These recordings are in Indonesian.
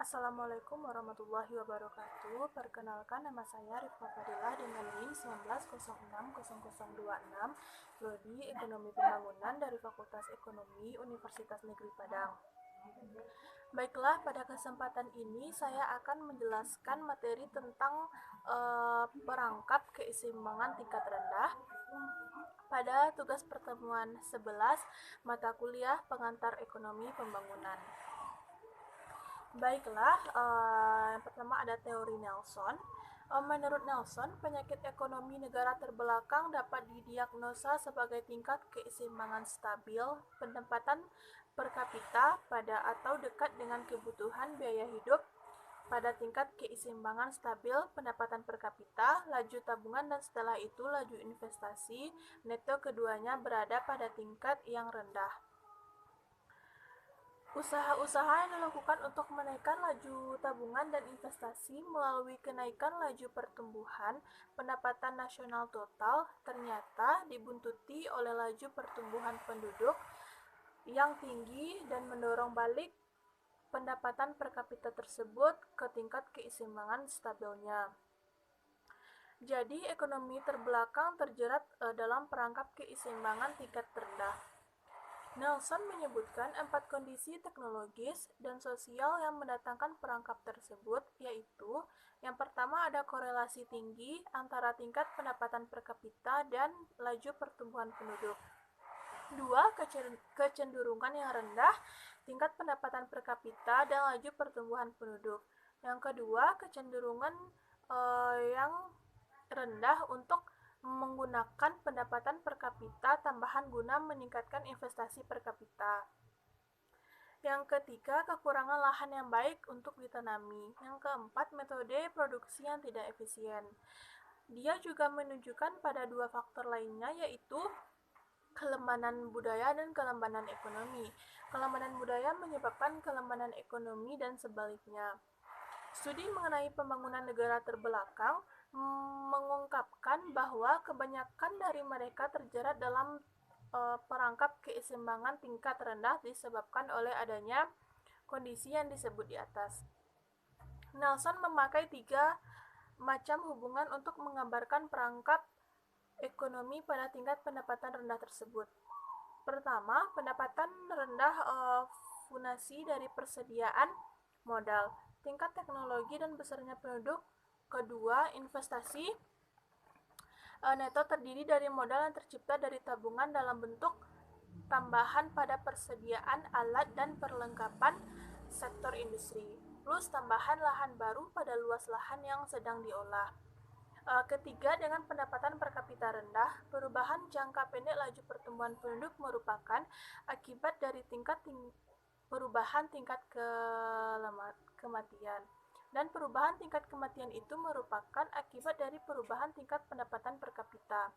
Assalamualaikum warahmatullahi wabarakatuh. Perkenalkan, nama saya Rifka Fadilah dengan NIM 19060026, Prodi Ekonomi Pembangunan dari Fakultas Ekonomi Universitas Negeri Padang. Baiklah, pada kesempatan ini saya akan menjelaskan materi tentang perangkap keseimbangan tingkat rendah pada tugas pertemuan 11 mata kuliah pengantar ekonomi pembangunan. Baiklah, yang pertama ada teori Nelson. Menurut Nelson, penyakit ekonomi negara terbelakang dapat didiagnosa sebagai tingkat keseimbangan stabil pendapatan per kapita pada atau dekat dengan kebutuhan biaya hidup pada tingkat keseimbangan stabil pendapatan per kapita, laju tabungan dan setelah itu laju investasi, neto keduanya berada pada tingkat yang rendah. Usaha-usaha yang dilakukan untuk menaikkan laju tabungan dan investasi melalui kenaikan laju pertumbuhan pendapatan nasional total ternyata dibuntuti oleh laju pertumbuhan penduduk yang tinggi dan mendorong balik pendapatan per kapita tersebut ke tingkat keseimbangan stabilnya. Jadi, ekonomi terbelakang terjerat dalam perangkap keseimbangan tingkat terendah. Nelson menyebutkan 4 kondisi teknologis dan sosial yang mendatangkan perangkap tersebut, yaitu yang pertama ada korelasi tinggi antara tingkat pendapatan per kapita dan laju pertumbuhan penduduk. 2. Kecenderungan yang rendah tingkat pendapatan per kapita dan laju pertumbuhan penduduk. Yang kedua, kecenderungan yang rendah untuk menggunakan pendapatan per kapita tambahan guna meningkatkan investasi per kapita. Yang ketiga, kekurangan lahan yang baik untuk ditanami. Yang keempat, metode produksi yang tidak efisien. Dia juga menunjukkan pada dua faktor lainnya, yaitu kelembanan budaya dan kelembanan ekonomi. Kelembanan budaya menyebabkan kelembanan ekonomi dan sebaliknya. Studi mengenai pembangunan negara terbelakang mengungkapkan bahwa kebanyakan dari mereka terjerat dalam perangkap keseimbangan tingkat rendah disebabkan oleh adanya kondisi yang disebut di atas. Nelson memakai 3 macam hubungan untuk menggambarkan perangkap ekonomi pada tingkat pendapatan rendah tersebut. Pertama, pendapatan rendah funasi dari persediaan modal, tingkat teknologi dan besarnya penduduk. Kedua, investasi neto terdiri dari modal yang tercipta dari tabungan dalam bentuk tambahan pada persediaan alat dan perlengkapan sektor industri, plus tambahan lahan baru pada luas lahan yang sedang diolah. Ketiga, dengan pendapatan per kapita rendah, perubahan jangka pendek laju pertumbuhan penduduk merupakan akibat dari perubahan tingkat kematian. Dan perubahan tingkat kematian itu merupakan akibat dari perubahan tingkat pendapatan per kapita.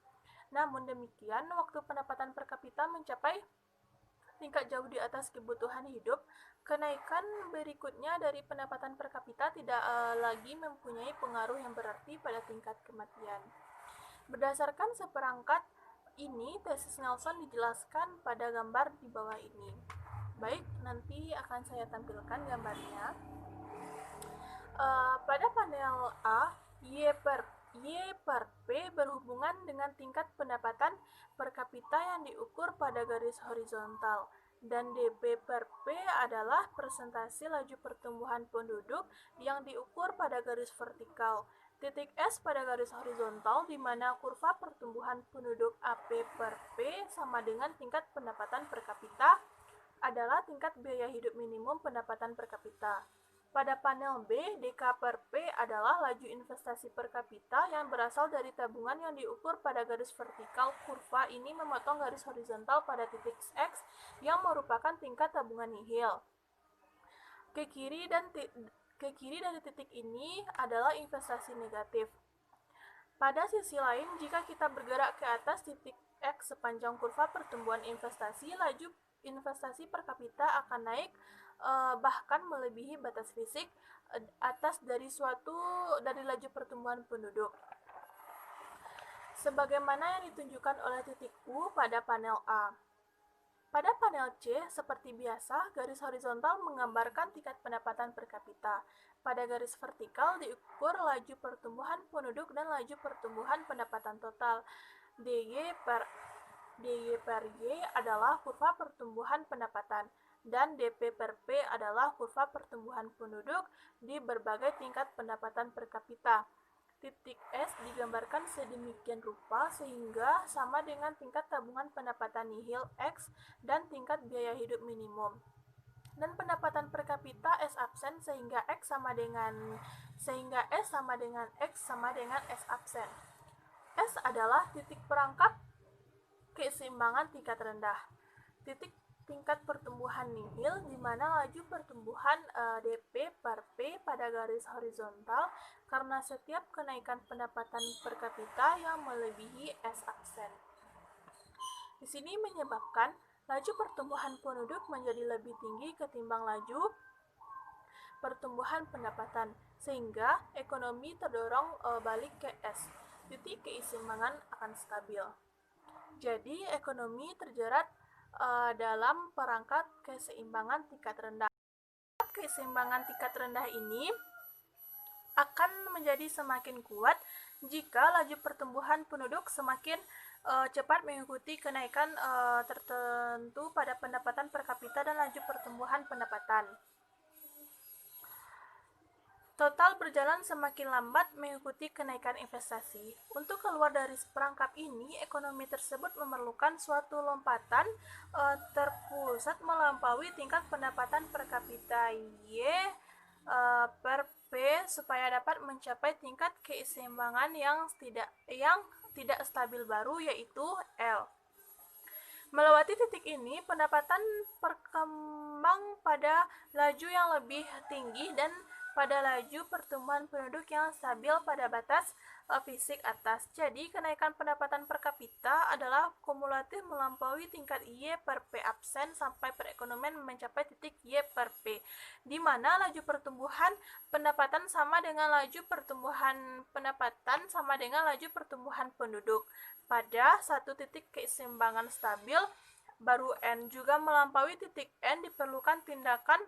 Namun demikian, waktu pendapatan per kapita mencapai tingkat jauh di atas kebutuhan hidup, kenaikan berikutnya dari pendapatan per kapita tidak lagi mempunyai pengaruh yang berarti pada tingkat kematian. Berdasarkan seperangkat ini, tesis Nelson dijelaskan pada gambar di bawah ini. Baik, nanti akan saya tampilkan gambarnya. Pada panel A, Y per P berhubungan dengan tingkat pendapatan per kapita yang diukur pada garis horizontal, dan dP per P adalah persentase laju pertumbuhan penduduk yang diukur pada garis vertikal. Titik S pada garis horizontal, di mana kurva pertumbuhan penduduk AP per P sama dengan tingkat pendapatan per kapita, adalah tingkat biaya hidup minimum pendapatan per kapita. Pada panel B, DK per P adalah laju investasi per kapita yang berasal dari tabungan yang diukur pada garis vertikal. Kurva ini memotong garis horizontal pada titik X yang merupakan tingkat tabungan nihil. Ke kiri dari titik ini adalah investasi negatif. Pada sisi lain, jika kita bergerak ke atas titik X sepanjang kurva pertumbuhan investasi, laju investasi per kapita akan naik bahkan melebihi batas fisik atas dari laju pertumbuhan penduduk. Sebagaimana yang ditunjukkan oleh titik U pada panel A. Pada panel C, seperti biasa, garis horizontal menggambarkan tingkat pendapatan per kapita. Pada garis vertikal diukur laju pertumbuhan penduduk dan laju pertumbuhan pendapatan total. DY per Y adalah kurva pertumbuhan pendapatan, dan DP per P adalah kurva pertumbuhan penduduk di berbagai tingkat pendapatan per kapita. Titik S digambarkan sedemikian rupa sehingga sama dengan tingkat tabungan pendapatan nihil X dan tingkat biaya hidup minimum. Dan pendapatan per kapita S absen sehingga S sama dengan X sama dengan S absen. S adalah titik perangkap keseimbangan tingkat rendah. Tingkat pertumbuhan nihil di mana laju pertumbuhan DP per P pada garis horizontal karena setiap kenaikan pendapatan per kapita yang melebihi S absen. Di sini menyebabkan laju pertumbuhan penduduk menjadi lebih tinggi ketimbang laju pertumbuhan pendapatan, sehingga ekonomi terdorong balik ke S. Titik keseimbangan akan stabil. Jadi, ekonomi terjerat dalam perangkat keseimbangan tingkat rendah. Keseimbangan tingkat rendah ini akan menjadi semakin kuat jika laju pertumbuhan penduduk semakin cepat mengikuti kenaikan tertentu pada pendapatan per kapita dan laju pertumbuhan pendapatan. Total berjalan semakin lambat mengikuti kenaikan investasi. Untuk keluar dari perangkap ini, ekonomi tersebut memerlukan suatu lompatan terpusat melampaui tingkat pendapatan per kapita Y per P supaya dapat mencapai tingkat keseimbangan yang tidak stabil baru, yaitu L. Melewati titik ini, pendapatan berkembang pada laju yang lebih tinggi dan pada laju pertumbuhan penduduk yang stabil pada batas fisik atas. Jadi, kenaikan pendapatan per kapita adalah kumulatif melampaui tingkat Y per P absen sampai perekonomian mencapai titik Y per P, di mana laju pertumbuhan pendapatan sama dengan laju pertumbuhan pendapatan sama dengan laju pertumbuhan penduduk. Pada satu titik keseimbangan stabil, baru N juga melampaui titik N, diperlukan tindakan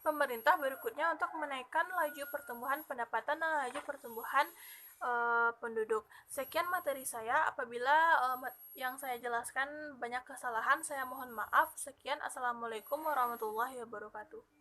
pemerintah berikutnya untuk menaikkan laju pertumbuhan pendapatan dan laju pertumbuhan penduduk. Sekian materi saya. Apabila yang saya jelaskan banyak kesalahan, saya mohon maaf. Sekian, assalamualaikum warahmatullahi wabarakatuh.